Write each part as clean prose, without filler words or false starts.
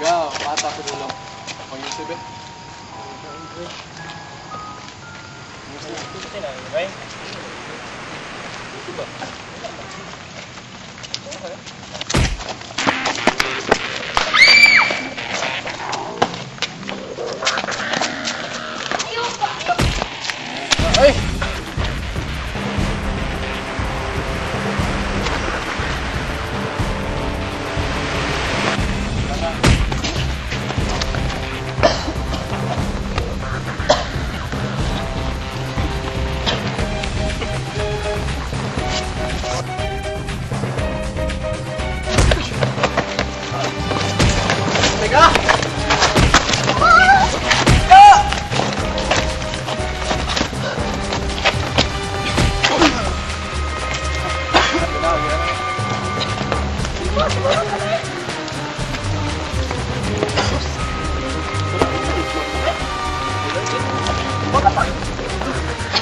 Wow, mata ko dulu. Pang YouTube eh. Ay! Teka!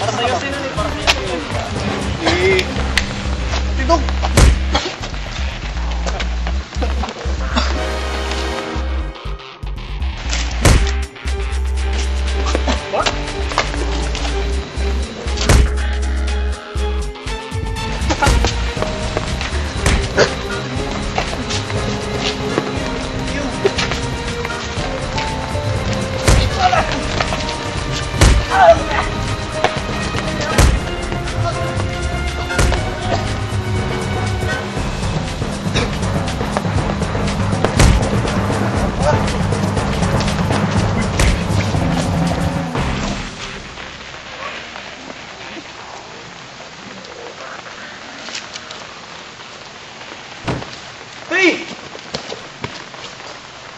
Para sa'yo, sino ni? Para sa'yo. Tidog! What? Faye!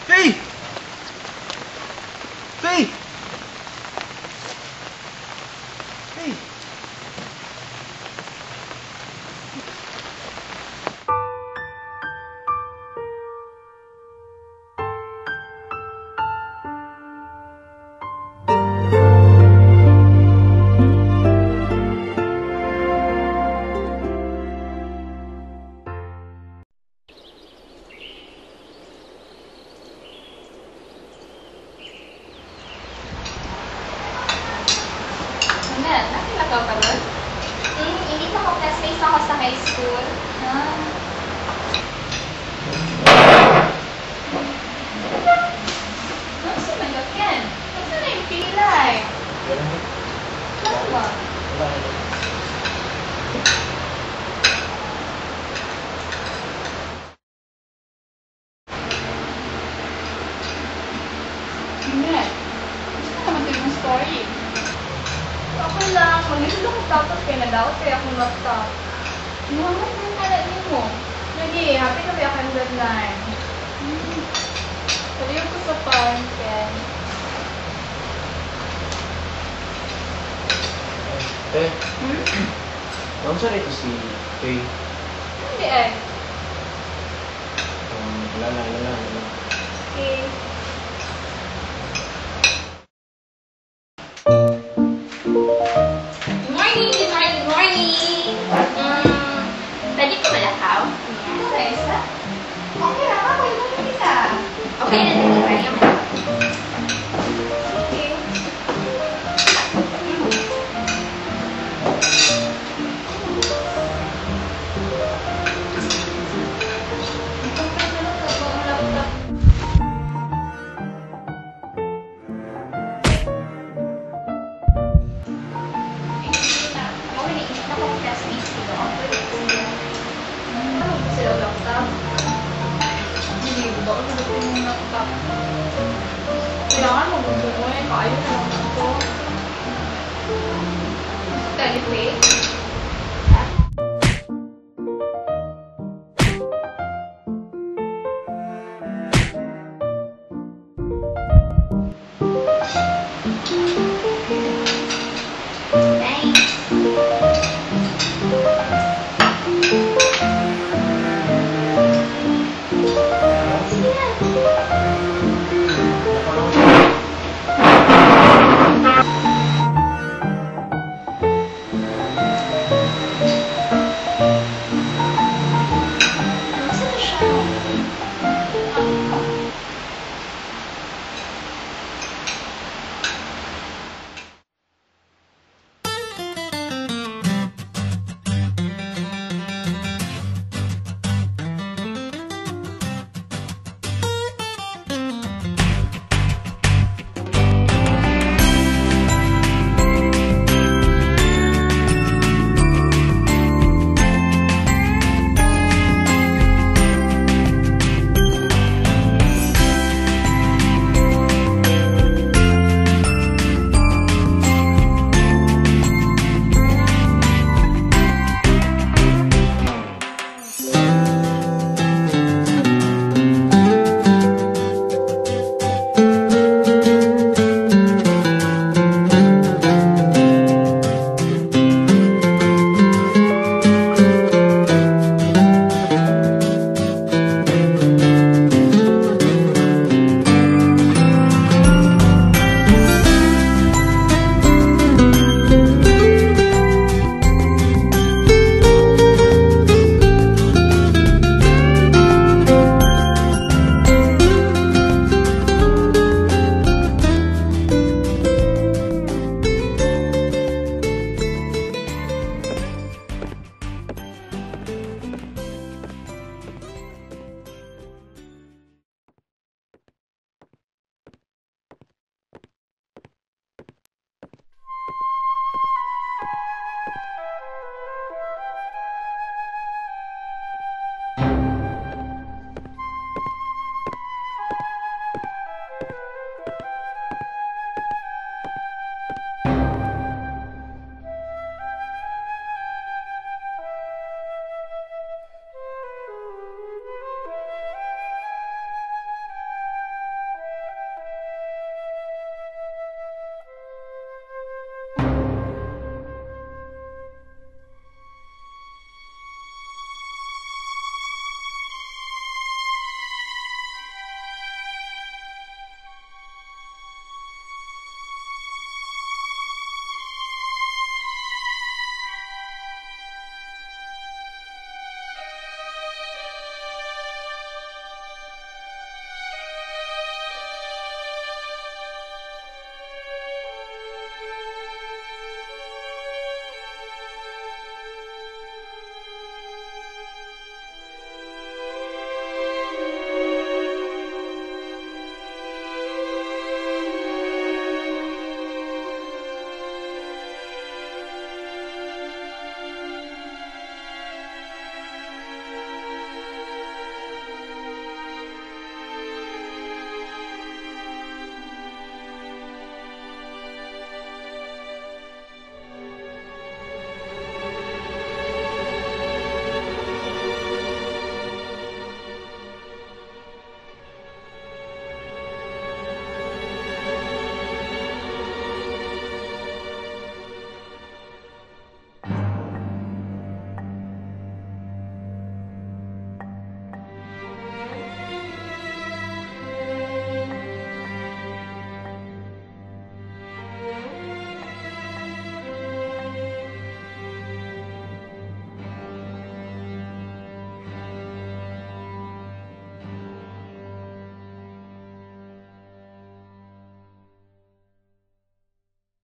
Faye! Faye! Faye! Nakilakaw ka nun? Hindi pa ako classmates ako sa high school. Ano man yun yan? Ano na yung pilay? Ano ba? Hindi. Gusto naman ito yung story. Ako lang, mag-isip ako tapos kaya na-doubt kaya akong laptop. Naman yung nalanin mo. Lagi, happy na ba akong deadline? Sabi ko sa farm, Ken. Ano saan ito si Faye? Hindi eh. Wala na. Okay. Good morning! Pwede ko malakaw? Yes. Okay lang ako. Ilan kita? Okay na din. Ready ako. Okay. Kailangan magbubungoy. Kaayo na lang ako. Teleplay.